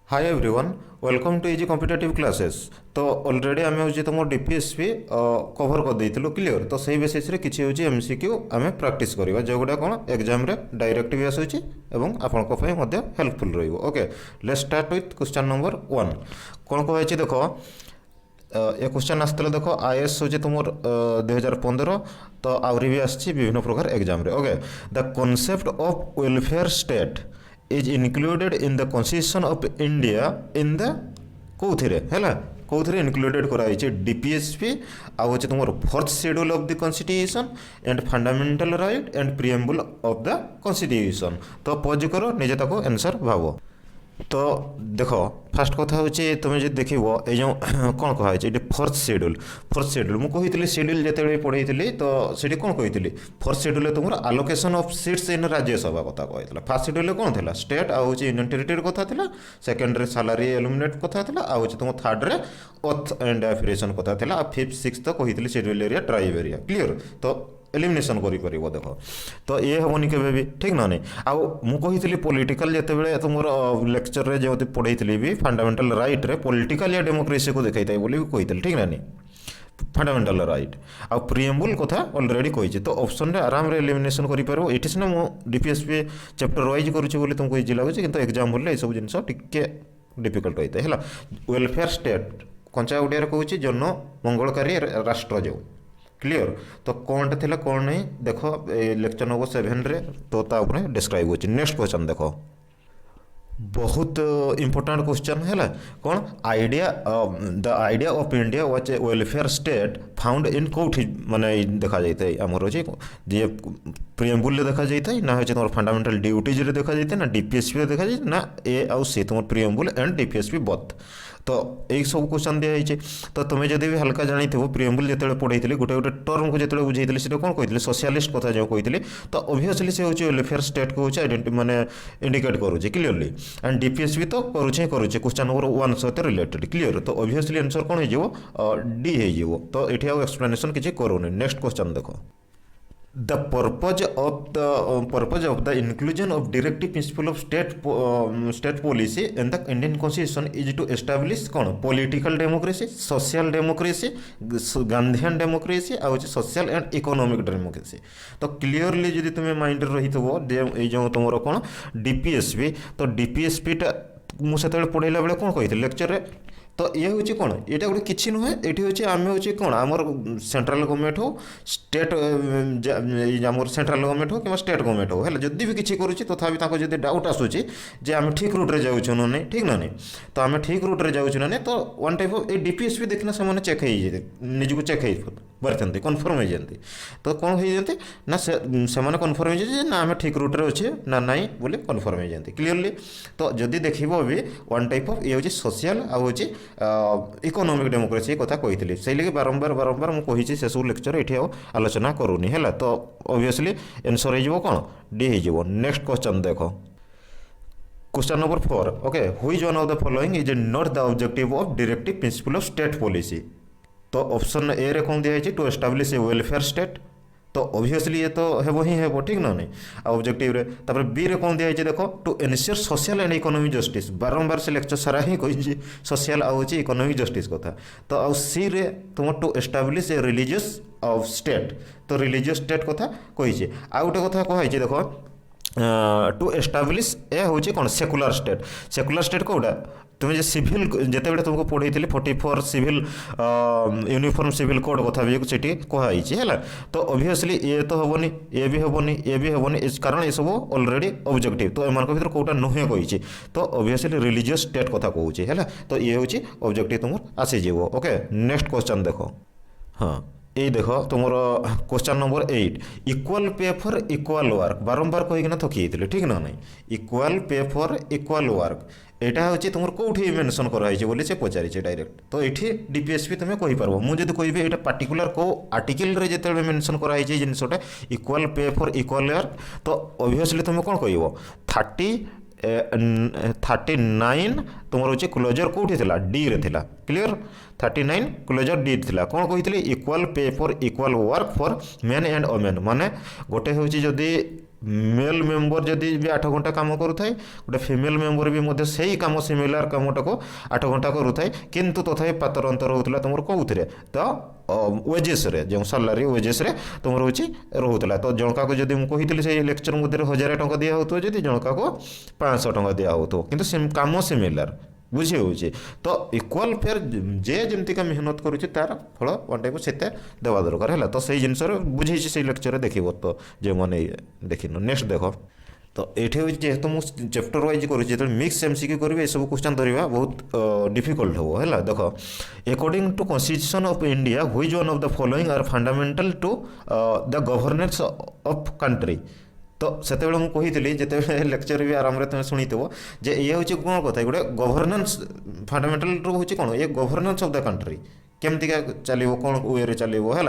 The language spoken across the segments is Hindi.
Hi everyone welcome to easy competitive classes. तो ऑलरेडी आम हूँ तुम डीपीएसपी कवर कर देइथिलु क्लियर। तो सही बेसिस रे किछि होछि एमसीक्यू आम प्रैक्टिस करबा जोगुडा कोन एग्जाम रे डायरेक्ट भी आसुछि एवं आपनको पय मध्ये हेल्पफुल रहइबो। Okay let's start with question number 1। कोन को होछि देखो ए क्वेश्चन आसतले देखो आईएएस होछि तुमर 2015 तो आउरी भी आछि विभिन्न प्रकार एग्जाम रे। Okay the concept of welfare state is included in the constitution of India in the कोथिरे हैला कोथिरे इंक्लूडेड करा होइছে डीपीएसपी आ होचे तुमर fourth schedule of the constitution and fundamental right and preamble of the constitution. तो पॉज करो निजे ताको आंसर भाबो। तो देख फास्ट कथा होचे तुम जो देख ये जो कौन कहा फोर्थ शेड्यूल मुझे शेड्यूल जिते पढ़ी तो सीटी कौन कही फोर्थ शेड्यूल तुम allocation of seats in Rajya Sabha कथा कहला। फास्ट शेड्यूल कौन थी स्टेट आउ यूनियन टेरिटरी कथा था, सेकेंड सालारी एलिमिनेट कथा था, आउ तुम थर्ड रे ओथ एंड एफिलिएशन कथा था, फिफ्थ सिक्स तो कही schedule area tribe area clear. तो एलिमिनेशन कर देख तो ये हेनी के ठीक ना नहीं आउ मुझे पॉलिटिकल जिते तुम लेक्चर रे जो पढ़ी भी फंडामेंटल राइट रे पॉलिटिकल या डेमोक्रेसी को देखा बोली कही ठीक ना नहीं फंडामेंटल राइट आउ प्रीएम्बल कथा ऑलरेडी कही। तो ऑप्शन रे आराम रे एलिमिनेशन कर ये सीना मुझे डीपीएसपी चैप्टर वाइज करुँच तुमको इजी लगुच कि एग्जाम बोले सब जिन टिके डिफिकल्ट होता है। वेलफेयर स्टेट कंचा ओडिया कहूँ जन मंगलकारी राष्ट्र जो क्लियर। तो कौन था कौन नहीं देख लेक्चर नंबर 7 रे तो तापरे डिस्क्राइब होची। नेक्स्ट क्वेश्चन देखो बहुत इंपोर्टेंट क्वेश्चन है कौन idea the idea of India was a welfare state found in कौटी माने देखा जाए आमर अच्छे जे प्रीएम्बल देखा जाए ना तुम फंडामेंटल ड्यूटीज रे देखा जाए ना डीपीएसपी देखा जाए ना ए आउ सी तुम प्रीएम्बल एंड डीपीएसपी बथ। तो यही सब क्वेश्चन दिखाई। तो तुम्हें जब भी हल्का जानी प्रीएम्बल जो पढ़ी गोटे गोटे टर्म को जो बुझे से कौन कही सोशलिस्ट कथा जो कही तो ओबियसली से हूँ वेलफेयर स्टेट को माने इंडिकेट करुचे क्लीयरली एंड डीपीएसपी तो करुचे क्वेश्चन नंबर 1 सहित रिलेटेड क्लीयर। तो ओबियसली आंसर कौन हो डी हो। तो ये आउ एक्सप्लेनेशन किसी करूनी। नेक्स्ट क्वेश्चन देखो The purpose of the inclusion of directive principle of state policy in the Indian Constitution is to establish कौन political democracy, social democracy, Gandhian democracy और social and economic democracy। तो क्लियरली यदि तुम्हें माइंड रही थो जो तुम कौन डीपीएसपी तो डीपीएसपी टा मुझे पढ़ाला बेले कौन कही लेक्चर रे। तो ये हूँ कौन यहाँ गोटे किसी नुहे ये हूँ आम हूँ कौन आमर सेंट्रल गवर्नमेंट हो स्टेट आम सेंट्रल गवर्नमेंट हो कि स्टेट गवर्नमेंट हो है जदि भी किसी करुच्ची तथापि जब डाउट आसूँ जे आम ठीक रूट्रे जाऊँ ना नहीं ठीक ना नहीं तो आम ठीक रूट्रे जाऊँ ना नहीं तो one type of A DPSP देखना से चेक निजक चेक हो कन्फर्म हो जाती। तो कौन हो जाती ना से कन्फर्म हो ना आम ठीक रूट्रे अच्छे ना नाई बोले कन्फर्म हो जाती क्लीयरली। तो जदि देख भी वन टाइप ऑफ ये हूँ सोशल आउ इकोनॉमिक डेमोक्रेसी कथा कही से लगे बारंबार बारंबार मुझे से सब लेक्चर ये आलोचना करूनी है। तो ऑब्वियसली आंसर हो कौन डी हो। नेक्स्ट क्वेश्चन देखो question number 4। Okay which one of the following is not the objective of directive principle of state policy. तो ऑप्शन ए रे कौन दिखाई to establish a welfare state तो ऑब्वियसली ये तो हेबो ही हेबो ठीक ना नहीं ऑब्जेक्टिव रे। तापर बी रे कौन दिखाई देखो to ensure social and economic justice बारंबार से लेक्चर सारा ही कही सोशल आउ इकोनॉमिक जस्टिस कथा। तो आउ सी रे तुम to establish a religious of state तो रिलीजियस स्टेट कथा कही। आउ गोटे कथा कही देखो टू एस्टाब्लिश ए हूँ कौन सेकुलर स्टेट कौटा तुम्हें जो सिविल जिते बड़े तुमको पढ़ी 44 सिविल यूनिफॉर्म सिविल कोड कथा भी सीटी कहुई है। तो ऑब्वियसली ये तो हेनी ये भी हेनी ये भी हेनी कारण ये सब ऑलरेडी ऑब्जेक्टिव तो एम भर कौटा नुहे कही। तो ऑब्वियसली रिलीजियस स्टेट कथा कहूँ है। तो ये हूँ ऑब्जेक्टिव तुम आसीज। ओके नेक्स्ट क्वेश्चन देखो हाँ ये देख तुम क्वेश्चन नंबर 8 इक्वाल पे फॉर इक्वाल वर्क बारंबार कहीकिना थकी ठीक ना नहीं इक्वाल पे फॉर इक्वाल वर्क यहाँ हूँ तुम कौटी मेनसन कराई बोली से पचारि डायरेक्ट। तो ये डीपीएसपी तुम्हें कहीपर मुझे कह ये पार्टिकुलर को आर्टिकल रे जिते मेनसन कराई जिनसटा इक्वाल पे फॉर इक्वाल वर्क तो ऑब्वियसली तुम्हें कौन कह 39 तुम हूँ क्लोजर कौटी डी रे थिला क्लियर 39 क्लोजर डी थिला कौन कही इक्वाल पे for equal work for main and women माने गोटे हूँ जदि मेल मेम्बर जदि भी 8 घंटा काम करूଥାଏ गोटे फिमेल मेम्बर भी मध्य सेही काम सिमिलार कामटा को 8 घंटा करूଥାଏ किंतु तथापि पातर अंतर होउतला तुमर कोउथरे तो वेजेस रे जो सैलरी वेजेस रे तुमर होची रहउतला तो जनका को जदि मु कहितली से लेक्चर मध्य 1000 टंका दिया होतो जदि जनका को 500 टंका दिया होतो किंतु काम सिमिलार बुझी होउची तो इक्वाल फेयर जे जमतिका मेहनत करूची तार फल वन टाइप सेते देवा दरकार है तो सही जिनस बुझे से लेक्चर देखिब तो जो मैंने देखिन नेक्स्ट देख तो ये जेहेतु मुझे चैप्टर वाइज करुँच जो मिक्स एमसीक्यू करी सब क्वेश्चन धरवा बहुत डिफिकल्ट हम है देख according to constitution of India which one of the following are fundamental to the governance of country तो से मुझे जिते लेक्चर भी आराम तुम शुणी जे ये हूँ कौन कथा गोटे गवर्नेंस फंडामेंटल हूँ कौन ये गवर्नेंस ऑफ द कंट्री केमतिका चलो कौन वे चलो है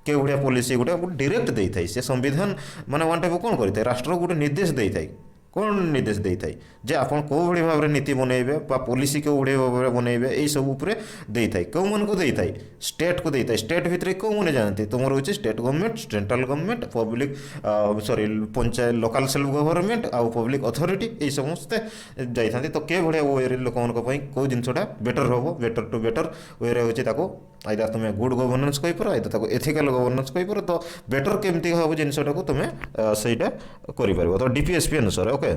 के भाया पॉलिसी गोटे डायरेक्ट दे था से संविधान माने वन टाइप कौन करता है राष्ट्र गोटे निर्देश दे था कौन निर्देश दे था जे आपन को भाई भाव में नीति बनइबे पॉलिसी को भाई भाव में बनइबे यही सब उपरे दे था कौ मन को दे था स्टेट को दे था स्टेट भितर कौ मैंने जानते तुम रोचे state government central government public sorry panchayat local self government आउ पब्लिक अथॉरिटी यही समस्ते जाइथांती तो के भाया वे लोक कौ जिनटा बेटर हम बेटर टू बेटर वे हो आइदर तुम गुड गवर्नेंस कहीपर आइदर ताको एथिकल गवर्नेंस कहीपर तो बेटर केमती हम जिनटा को तुम सहीटा कर तो डीपीएसपी अनुसार ओके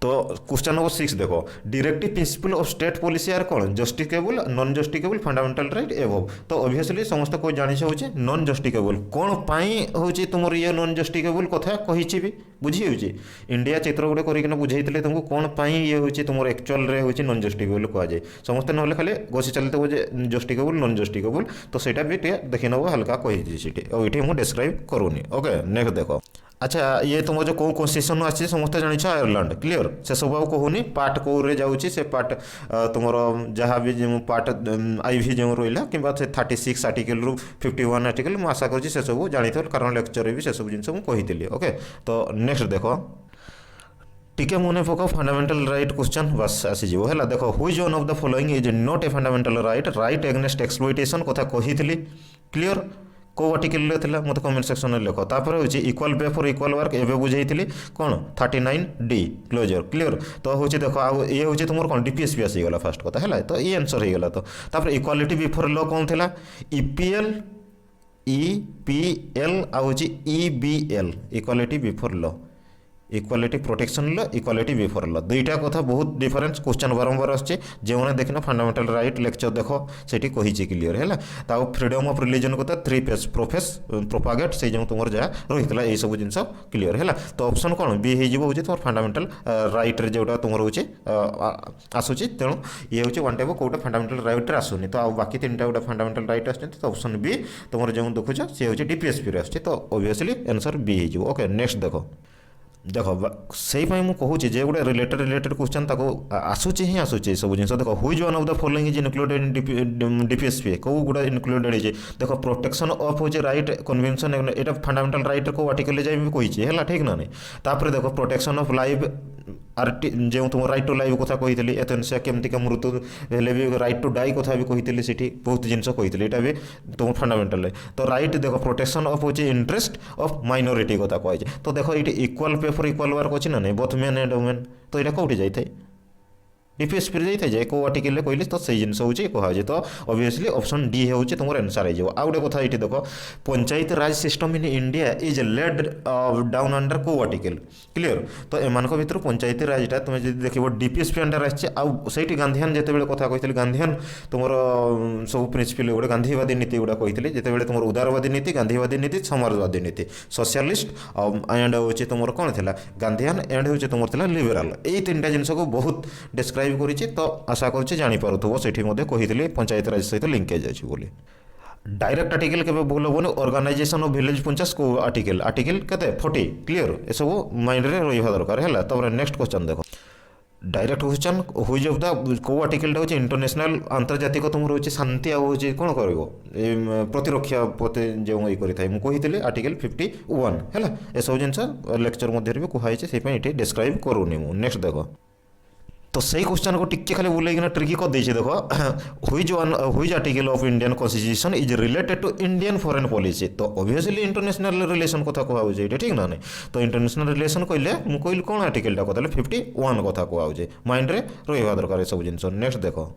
तो क्वेश्चन नंबर 6 देखो directive principle of state policy are कौन justiciable non justiciable fundamental right above तो ऑब्वियसली समस्त को जानी होची नॉन जस्टिकेबल कौन पाई होची तुमर ये नॉन जस्टिकेबल कथा कहिछि भी बुझी होची इंडिया चित्र गोटे करिकना बुझाइतले तुमको कौन पाई ये होची तुमर एक्चुअल रे होची नॉन जस्टिकेबल कहा जाए समस्त नहले खाली गोसी चलते हो जे जस्टिकेबल नॉन जस्टिकेबल तो सेटा भी देखि नबो हल्का कहि छिटी और इठी हम डिस्क्राइब करूनी ओके नेक्स्ट देखो अच्छा ये तुम जो कौ कन्स्टिट्यूशन आसी समस्त जान आयरलैंड क्लियर से सब आउ कहूनी पार्ट कौरे जाऊँगी से पार्ट तुम जहाँ भी जो पार्ट आईवी जो रहा कि 36 आर्टिकल रु 51 आर्टिकल मुझे आशा करुँच से सब जानी कारण लेक्चर भी से सब जिन मुझे ओके तो नेक्स्ट देख टिके मन पक फंडामेंटल राइट क्वेश्चन बस आसीज है देख which one of the following is not a fundamental right right against exploitation कथा कही क्लियर कौ आर्टिकल मत कमेंट सेक्शन में लिख तापर हूँ इक्वाल पे फॉर इक्वाल वर्क एवं बुझाई कौन 39D क्लोजर क्लियर तो हूँ देख ये हूँ तुम कौन डीपीएसपी आसीगला फास्ट कथा है तो ये आंसर होगा तो इक्वालिटी बिफोर लॉ कौन थी ईपीएल ईपीएल आउ EBL equality before law equality protection law equality before law दुईटा कथा बहुत डिफरेंस क्वेश्चन बारंबार आछे जो मैंने देखना फंडामेंटल राइट लेक्चर देख सेठी कहिछि क्लियर है ताऊ फ्रीडम ऑफ रिलीजन को 3 पेज प्रोफेस प्रोपागेट से जो तुम जहाँ रही है सब जिन क्लियर है तो ऑप्शन कौन बी हो तुम फंडामेंटल राइट रे जोटा तुम रोचे आसूची तेणु ये हूँ वन टाइप कौटे फंडामेंटल राइट रे आसुनी तो बाकी 3टा गोटे फंडामेंटल राइट आस तो ऑप्शन बी तुम जो देखुच सी हूँ डीपीएसपी आस तो ऑब्वियसली आंसर बी हो ओके नेक्स्ट देख से मुझे जे गोटे रिलेटेड क्वेश्चन आसूची ही आसूची सब जिन देख which one of the following is included in DPSP कौ गुड़ा इनक्लूडेड है देख प्रोटेक्शन ऑफ हो राइट कन्वेंशन यहाँ फंडामेंटल राइट को आर्टिकल जाए कही है ठीक ना नहीं तापर देख प्रोटेक्शन ऑफ लाइफ जो तुम राइट टू लाइफ कथा कही एतनसिया केमतिका मृत्यु हेले भी राइट टू डाई कथा भी कही सीठी बहुत जिन कही यहाँ भी तुम फंडामेंटल तो राइट देख प्रोटेक्शन ऑफ होची इंटरेस्ट ऑफ माइनॉरिटी कथा कही तो देख ये इक्वाल पे फॉर इक्वाल वर्क अच्छी ना नहीं बोथ मेन एंड वुमेन तो यहाँ कौटी जाए डीपीएसपी जाए जाए कौ आर्टिकल कहली तो सही जिन हूँ कहुए तो ऑब्वियसली ऑप्शन डी हूँ तुम आंसर हो आउ गोटे कथा ये देख panchayat raj system in India is laid down under कौ आर्टिकल क्लियर तो एमान भर पंचायत राजटा तुम जो देख डीपीएसपी अंडर आसी गांधीयान जिते कथा कही गांधीयान तुम सब प्रिंसिपल गोटे गांधीवादी नीति गुड़ा कही जिते तुम उदारवादी नीति गांधीवादी नीति समाजवादी नीति सोशलिस्ट एंड हूँ तुम कौन थी गांधीयान एंड हूँ तुम लिबराल यही 3टा जिन को बहुत डिस्क्राइब करी तो आशा करुँचे जानीपारुव से कही पंचायत राज सहित लिंकेज अच्छी बोली डायरेक्ट आर्टिकल के भूल हेनी ऑर्गेनाइजेशन ऑफ विलेज पंचायत को आर्टिकल आर्टिकल के 40 क्लियर ये सब माइंड में रहा दरकार है तब नेक्स्ट क्वेश्चन देख direct question which of the कौ आर्टिकल हूँ इंटरनेशनल आंतर्जातिक तुम रोचे शांति आउ कौन कर प्रतिरक्षा प्रति जो ये कही आर्टिकल 51 है ये सब जिन लेक्चर मध्य भी कहुई से डिस्क्राइब करूनी नेक्स्ट देख तो सही क्वेश्चन को टिके खाली बुलेकिना ट्रिकी कर देछि देखो which article of Indian constitution is related to Indian foreign policy. तो ऑब्वियसली इंटरनेशनल रिलेशन कथा कहवा होजे एटा ठीक ना नहीं। तो इंटरनेशनल रिलेशन कहले मु कहली कोन आर्टिकलटा कहले 51 कथा कहवा होजे माइंड रे रहिबा दरकार सब जिंस। नेक्स्ट देखो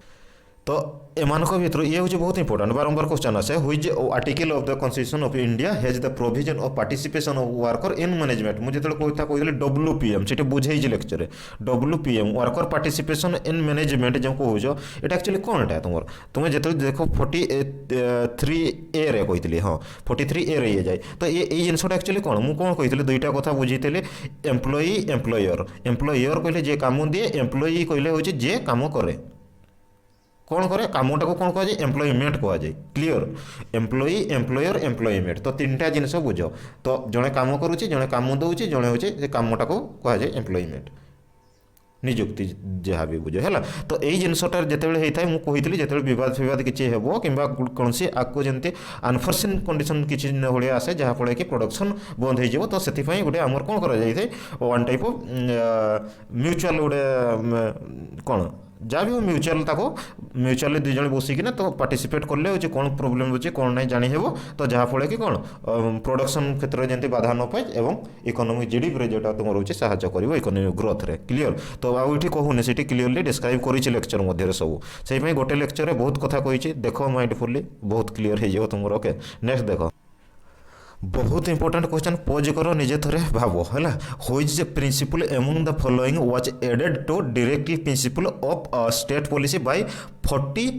तो एमानक भितर ये हूँ बहुत इंपोर्टेंट बारंबार क्वेश्चन आसे which article of the constitution of India has the provision of participation of worker in management. मुझे जो कथा कहते WPM से बुझे lecture WPM worker participation in management जो कौच ये एक्चुअली कौन है तुम्हें जो देख 43A रे कही हाँ 43A रे जाए। तो ये जिनसा एक्चुअली कौन मुझे कौन कही दुईटा कथा बुझी एम्प्लॉई एम्प्लॉयर कहले जे काम दिए एम्प्लॉई कहले हूँ जे काम करे कौन करे कामटा को कौन कह जाए एम्प्लॉयमेंट कह जाए। क्लियर एम्प्लॉई एम्प्लॉयर एम्प्लॉयमेंट तो तीनटा जिनस बुझ। तो जड़े काम करुच्ची जड़े काम दौर जड़े हूँ से कामटा को कह जाए एम्प्लॉयमेंट निजुक्ति जहाँ भी बुझ है। तो यही जिनसटा जिते होता है मुझे जो बद किसी हो कि कौन आपको जमी अनफोर्सिन कंडीशन किसी भाई आसे जहाँफल कि प्रोडक्शन बंद हो। तो से गोटे आमर कौन कर वन टाइप ऑफ म्यूचुअल गोटे कौन जहाँ भी हो म्यूचुअली दुई जन बसिकिना तो पार्टिसिपेट कले हो कौन प्रोब्लेम हो कौन नहीं जानी हो। तो जहाँफल कि कौन प्रोडक्शन क्षेत्र में जमी बाधा न पाए और इकोनॉमिक जीडीपी जो तुम रोचे साहाय्य कर इकोनॉमिक ग्रोथ रे। क्लियर तो आउठी कहूनी से क्लियरली डिस्क्राइब करी लेक्चर मध्य सब से गोटे लेक्चर में बहुत कथा कही देख माइंडफुली बहुत क्लियर हो तुम। ओके नेक्स्ट देखो बहुत इंपोर्टेंट क्वेश्चन पोज करो निजे थरे भाव है which principle among the following was added to directive principle of state policy by 40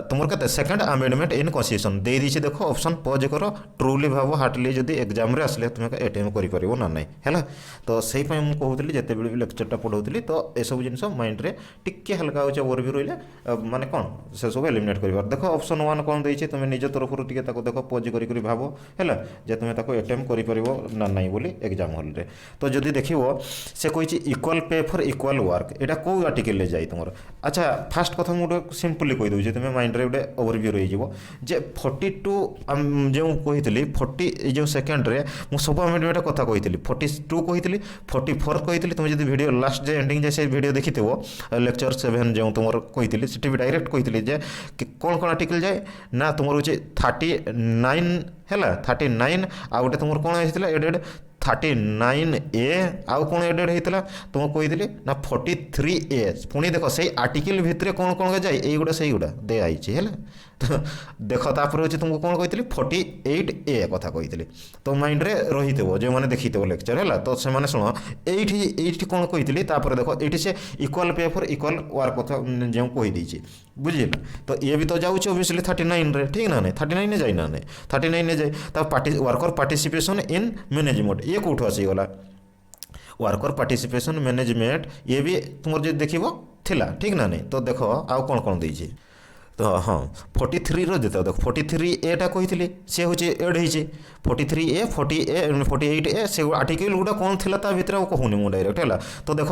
तुम कहते सेकेंड अमेंडमेंट इन कॉन्स्टिट्यूशन दे दीजिए। देखो ऑप्शन पॉज करो ट्रूली भाव हार्टली जब एग्जाम रे आसले तुम अटेम्प्ट कर ना नहीं है। तो से मुझे कहूली जिते भी लेक्चरटा पढ़ाऊली तो यह सब जिन माइंड रे टिके हल्का हो ओवरव्यू रही माने कौन से सब एलिमिनेट कर। देखो ऑप्शन 1 कौन देती तुम निज तरफ देखो पॉज कर भाव है जे तुम अटेम्प्ट कर ना नहीं बोली एग्जाम हॉल रे। तो जदि देखो से कही इक्वाल पे फॉर इक्वाल वर्क यहाँ कौ आर्टिकल जाए तुम। अच्छा फास्ट कथा मुझे सिंपली कहीदे तुम माइंड रे गोटे ओवरव्यू रही जे 42 जो कही 40 जो सेकेंड रे मुझे सब अमेंडमेंट कथा कही 42 कही 44 कही तुम जो वीडियो लास्ट जे एंडिंग जैसे वीडियो देखी लेक्चर 7 जो तुम कही से भी डायरेक्ट कही जे कौन कौन आर्टिकल जाए ना तुम हूँ 39 है 39 आ गए तुम कौन होता एडेड 39A आउ कौन एडेड होता तुम कही ना 43A पुणी देख से आर्टिकल भितर कौन कौन जाए ये गुड़ा से गुड़ा दिखाई है। तो देख तापर हूँ तुमको कौन कही 48A कथा कही तो माइंड रे रही जो मैंने देखी लेक्चर है। तो से शुण ये कौन कही देखो ये से इक्वाल पे फॉर इक्वाल वर्क कथा जो कहीदे बुझे। तो ये भी तो जाऊँ ओबियसली 39 रे ठीक ना नहीं 39 जाए ना नहीं 39 जाए तब वर्कर पार्टिसिपेशन इन मैनेजमेंट ये कौटू आसीगला वर्कर पार्टिसिपेशन मैनेजमेंट ये भी तुम जो देख थिला ठीक ना नहीं। तो देख आउ कौन कौन देछि तो हाँ 43 रो देते देख 43A टा कही सी हूँ एड हो 43A 48A से आर्टिकल गुड़ा कौन थिला ता भितर कहूनी मुझे डायरेक्ट है। तो देख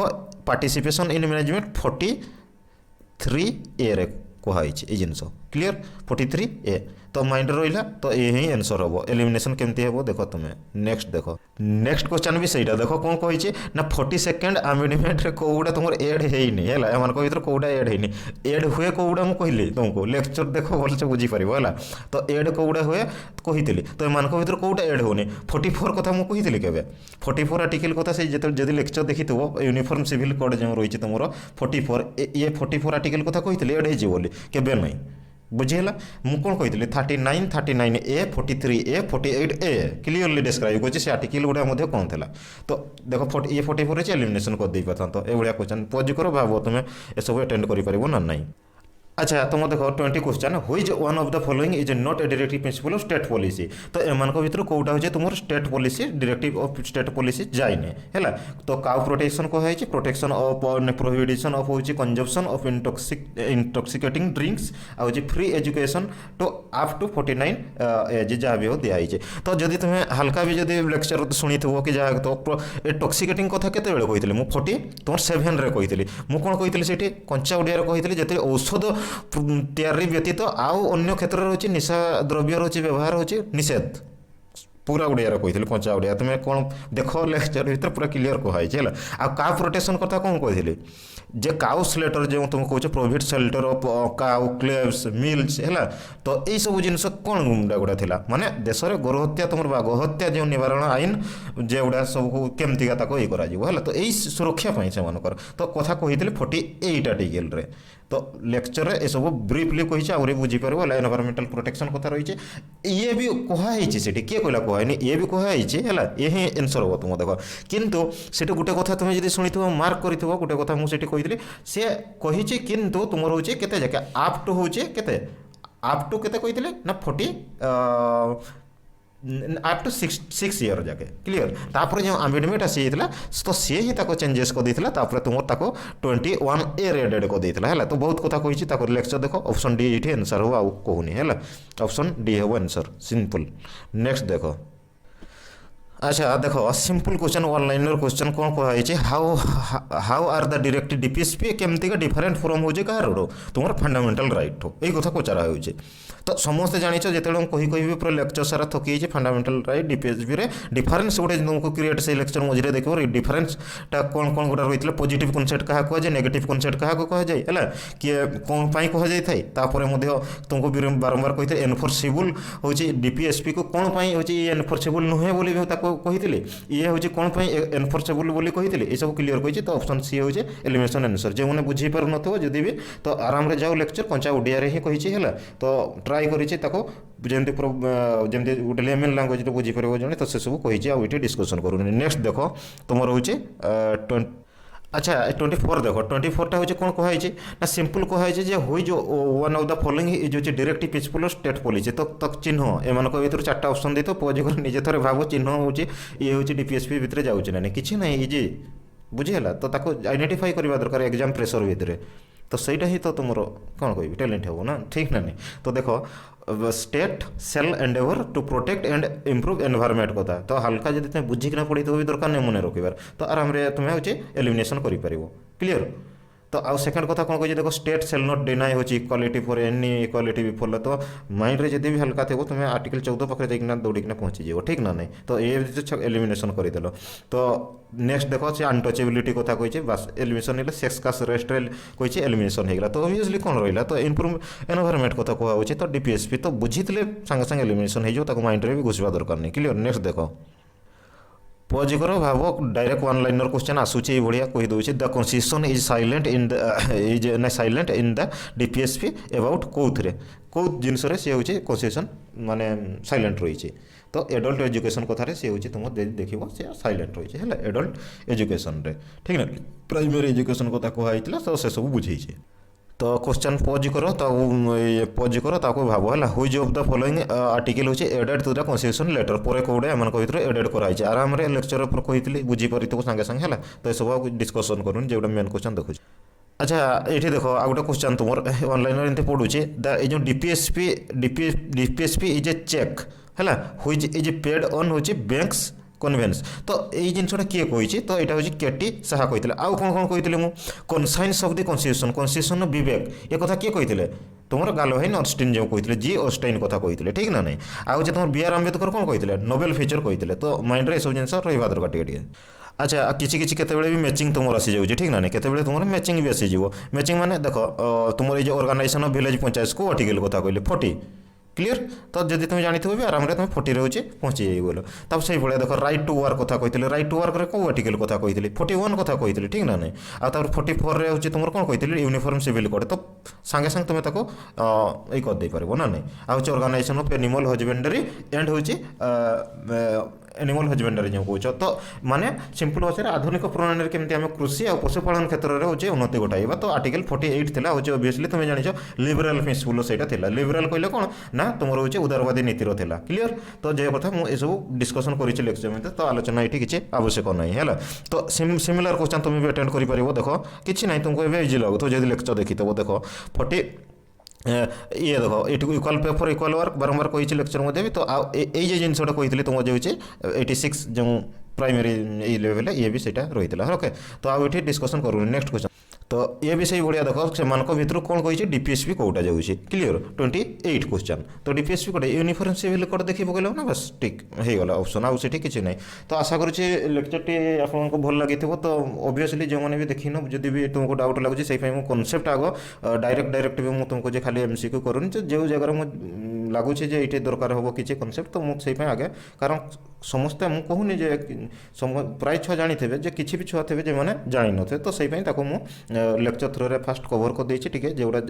पार्टिसिपेशन इन मैनेजमेंट 43A रे कहुई जिनस क्लियर 43A तो माइंड रहा। तो ये ही आंसर हम एलिमिनेशन केमती हे देख तुम। नेक्स्ट देख नेक्स्ट क्वेश्चन भी सहीटा देख कौन कही ना 42nd अमेंडमेंट रे कौड़ा तुम एड होनी है एम भर कौटा एड होनी एड हुए कौड़ा मुझे कहली तुमको लेक्चर देख भलसे बुझीपार है। तो एड कौड़ा हुए कही तो एम भर कौटा एड होनी 44 कथा मुझे कही के 44 आर्टिकल कथा से जब लेक्चर देखी यूनिफॉर्म सिविल कोड जो रही तुम 44 ये 44 आर्टिकल कथा कही एड हो केबे नहीं बुझीगला मुझे कौन कही 39 39A 43A 48A clearly describe कर आर्टिकल गुड़ा कौन था। तो देखो ये 44 एलिमिनेशन कर दे पाता। तो ये क्वेश्चन पॉज करो भाव तुम ये सब अटेंड कर ना नहीं। अच्छा तुम देखो 20 question which one of the following is not a directive principle of state policy. तो एम भर कौटा हो तुम state policy directive of state policy जाए है। तो काउ प्रोटेक्शन कहुई प्रोटेक्शन ऑफ प्रोहिबिशन ऑफ हूँ कंजप्शन ऑफ इंटॉक्सिकेटिंग ड्रिंक्स आ free education to up to 49 age जहाँ भी हो दिखाई। तो जदि तुम हल्का भी जब लेक्चर शुणी थो कि जहाँ तो टॉक्सिकेटिंग कथा केते कही मुझे 40 तुम 7 रे कही मुझे कौन कही से कंचा ओडिया कही जिते औषध तैयारी व्यतीत आउ अन्य क्षेत्र रोचे निशा द्रव्य रोचे व्यवहार होचे निषेध पूरा ओडिया कही कंचा ओडिया तुम कौन देख लेक्चर भर पूरा क्लीयर कहुई है। आ का प्रोटेक्शन कथा कौन कही जे काउ स्लेटर जो तुम कौच prohibit slaughter of cow calves milch है तो यही सब जिनस कौन गुड़ा था माने देश में गोहत्या तुम गोहत्या जो निवारण आईन जेगुड़ा सब केमतीका ये है तो यही सुरक्षापी से तो कथा कही 48 आर्टिकल तो लेक्चर रे सब ब्रीफली कही आहुरी बुझीपार एनवायरमेंटल प्रोटेक्शन कथा रही ये भी कहुई से किए कहला कहनी ये भी कहुई है ये ही एनसर हम तुम देख किंतु से गोटे कथा तुम जब शुणी मार्क कर गोटे कथा मुझे कही सी कही किंतु तुम रोचे के जाके आप टू होचे केते आप टू केते कही ना 40 अप टू 6 ईयर जाके क्लियर तापर जो अमेंडमेंट आसी जाता तो सी ही चेंजेस कर देता तापर तुम 21A रे एडेड कर देता है तो बहुत कथा कही लेक्चर देख ऑप्शन डी ये आंसर हो कहूनी है ऑप्शन डी हम आंसर सिंपल नेक्स्ट देखो अच्छा देखो simple question one liner question कौन कहुई how are the direct DPSP केमतीका डिफरेंट फ्रॉम हो कह तुम फंडामेंटल राइट हो यही कथा पचरा हो तो समस्ते जानिच जो कही पूरा लेक्चर सारा थकी फंडामेंटल राइट डीपीएसपी रे डिफरेंस गोटे तुमको क्रिएट से लेक्चर मझे देख डिफरेंसटा कौन कौन गोटा रही है पॉजिटिव कॉन्सेप्ट क्या कहुए नेगेटिव कॉन्सेप्ट क्या कहुए है किए कौन कहुई तुमको बारंबार कही एनफोर्सेबल हूँ डीपीएसपी को कौन हूँ एनफोर्सेबल नुहे बोली कही ये हूँ कौन एनफोर्सेबल बोली कही ये सब क्लीयर कही तो ऑप्शन सी हूँ एलिमिनेशन आंसर जो मैंने बुझी पार न जदि भी तो आराम जाओ लेक्चर कंचा ओडिया रे ही कही है तो ट्राई करी जमी गोटे लेमेन लांगुएज बुझीपार जन तो से सब कही आगे डिस्कसन करूँ नेक्स्ट देख तुम रोचे अच्छा 24 देखो 24टा हूँ कौन कहुई ना सिंपल कहुई हुई जो वन ऑफ द फॉलोइंग जो डायरेक्ट पीसफुल स्टेट पॉलिसी तो तक चिन्ह एम भर 4टा ऑप्शन दे तो पज निजे थे भाव चिन्ह हूँ ये हूँ डीपीएसपी भितर जाऊँच ना कि ना इजी बुझीगला तो आइडेंटिफाई करवा दरकार एग्जाम प्रेसर भितर तो सहीटा ही तो तुम कौन कह टैलेंट हो ना ठीक ना नहीं तो देखो state shall endeavour to protect and improve environment कथा तो हल्का जब तुम बुझिकिना पढ़ी तो भी दरकार नहीं मन रखार तो आराम तुम्हें हूँ एलिमिनेशन कर क्लीयर तो आउ सेकेंड कथा कौन कही देखो स्टेट सेल नॉट डिनाई हो इक्वालिटी फॉर एनी इक्वालिटी भी फॉलो तो माइंड रे जब भी हल्का थे तुम्हें आर्टिकल 14 पाखे जाइना दौड़ीना पहुँची जाव ठीक ना नहीं तो ये एलिमिनेशन करदेल तो नेक्स्ट देखो से अनटचेबिलिटी कथा कही बास एलिमिनेशन है सेक्स कास्ट रेस्ट कही एलिमिनेशन होगा तो ऑब्वियसली कौन रहा तो इम्प्रूव एनवायरमेंट कथा कहुच्छे तो डीपीएसपी तो बुझी सांगे सांगे एलिमिनेशन हो माइंड रे भी घुसवा दरकार नहीं क्लियर नेक्स्ट देखो पज कर भाव डायरेक्ट वन लाइनर क्वेश्चन आसूची भाया कहीदे the constitution is silent in the silent in the DPSP about कौन कौ जिनस सी हूँ कन्स्टिट्यूशन माने साइलेंट रही तो एडल्ट एजुकेशन कथार सी हूँ तुम देख सी साइलेंट रही है एडल्ट एजुकेशन ठीक ना प्राइमरी एजुकेशन कथा कहुई तो से सब बुझे तो क्वेश्चन पज कर भाव है which of the following article हूँ added to the constitution later पर कौटे एम कही एडेड कराई आराम लेक्चर पर कही बुझीपार सांगे सांगे है तो ये सब डिस्कसन करूँ जो मेन क्वेश्चन देखुँ अच्छा ये देख आ गोटे क्वेश्चन तुम ऑनलाइन एमती पढ़ुचे जो डीपीएसपी इज ए चेक है हुईज इज पेड ऑन हूँ बैंक्स कन्वेन्स तो ये जिनटा किए कही तो यहाँ हूँ केटी साहा कही आउ कौन कही मुझे कनसाइन्स ऑफ द कन्स्टिट्यूशन विवेक ये कथा किए कही तुम गालवाइन ऑस्टिन जो कही जी ऑस्टाइन कथा कही ठीक ना नहीं आउ तुम बी आर आम्बेडकर कौन कही नोबेल फ्यूचर कही तो माइंड रे सब जिन रहा दरकार टे अच्छा किसी केतबेले भी मैचिंग तुम आसी जाऊँगी ठीक ना नहीं केतबेले तुम मैचिंग भी आसीज मैचिंग माने देख तुम ये ऑर्गेनाइजेशन ऑफ विलेज पंचायत को आर्टिकल कथा कहले 40 क्लीयर तो जब तुम जानी भी आराम तुम 40 रोचे पहुँची जाइगल तब से भाई देख राइट टू वर्क कथा कही राइट टू वर्क कौ आर्टिकल कथा कही 41 कथा कही ठीक ना नहीं आर 44 हूँ तुम कौन कही यूनिफॉर्म सिविल कोड तो सांगे सांगे तुम्हें ताको ये करदे पार ना नहीं आज organisation of animal husbandry and हूँ एनिमल हजबेंडरी जो कौच तो माने सिंपल भाषा आधुनिक प्रणाली केमती आम कृषि और पशुपालन क्षेत्र में हूँ उन्नति घटाइबा तो आर्टिकल 48 थिला हूँ ओबियसली तुम जानिछ लिबराल प्रिंसिपल सेटा थिला लिबराल कहले कौन ना तुम हूँ उदारवादी नीतिर थिला क्लीयर तो जे कथा मुझे सब डिस्कसन करी लेक्चर में तो आलोचना ये किसी आवश्यक नहीं है तो सिमिलर क्वेश्चन तुम भी अटेंड कर देख कि ना तुमको ये इजी लगुथ जब लेक्चर देखी देख 40 ये देख ये इक्वाल पेपर इक्वाल वर्क बारंबार कही लेक्चर मध्य भी तो ये जिनसा कही तुम जो 86 जो प्राइमरी लेवल ये भी सेटा रही है ओके तो आउ ये डिस्कसन करूँ नेक्स्ट क्वेश्चन तो ये भी सही बढ़िया देख से भितर कौन कही डीपीएसपी कौटा जाऊँगी क्लीयर 28 क्वेश्चन तो DPSP code uniform civil code देखी पकड़ ना बस ठीक हो गला ऑप्शन आउ सेठी किसी ना तो आशा करुँचे लेक्चरटी आपको भल लगी तो ऑब्वियसली जो मैंने भी देखिन जदि भी तुमको डाउट लगुच से कनसेप्ट आग डायरेक्ट भी मुझे तुमको खाली एमसीक्यू करूनी जो जगह मुझे लगुच ये दरकार हम किसी कनसेप्ट तो मुझे आगे कारण समस्ते मुझे कहूनी प्राय छुआ जानी थे जे किसी भी छुआ थे जो मैंने जानी थे तो से लेक्चर थ्रू फास्ट कवर कर देती जोड़ा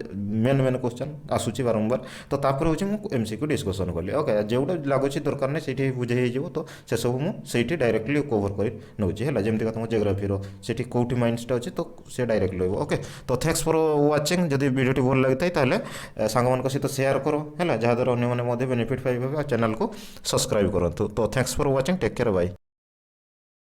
मेन मेन क्वेश्चन आसूची बारंबार तो तापर हूँ एमसीक्यू डिस्कसन कली ओके जोटा लगुच दरकार नहीं से बुझे हो तो से सब मुझे डायरेक्टली कवर कर नौची है जमी तुम जियोग्राफी से कौटी माइंडसटा अच्छे तो से डायरेक्ट लो ओके तो थैंक्स फॉर वाचिंग जदि वीडियो भल लगी था सांग सहित शेयर कर है जहाँद्वारा अन्य बेनिफिट पाइबे चैनल को सब्सक्राइब करूँ तो thanks for watching take care bye.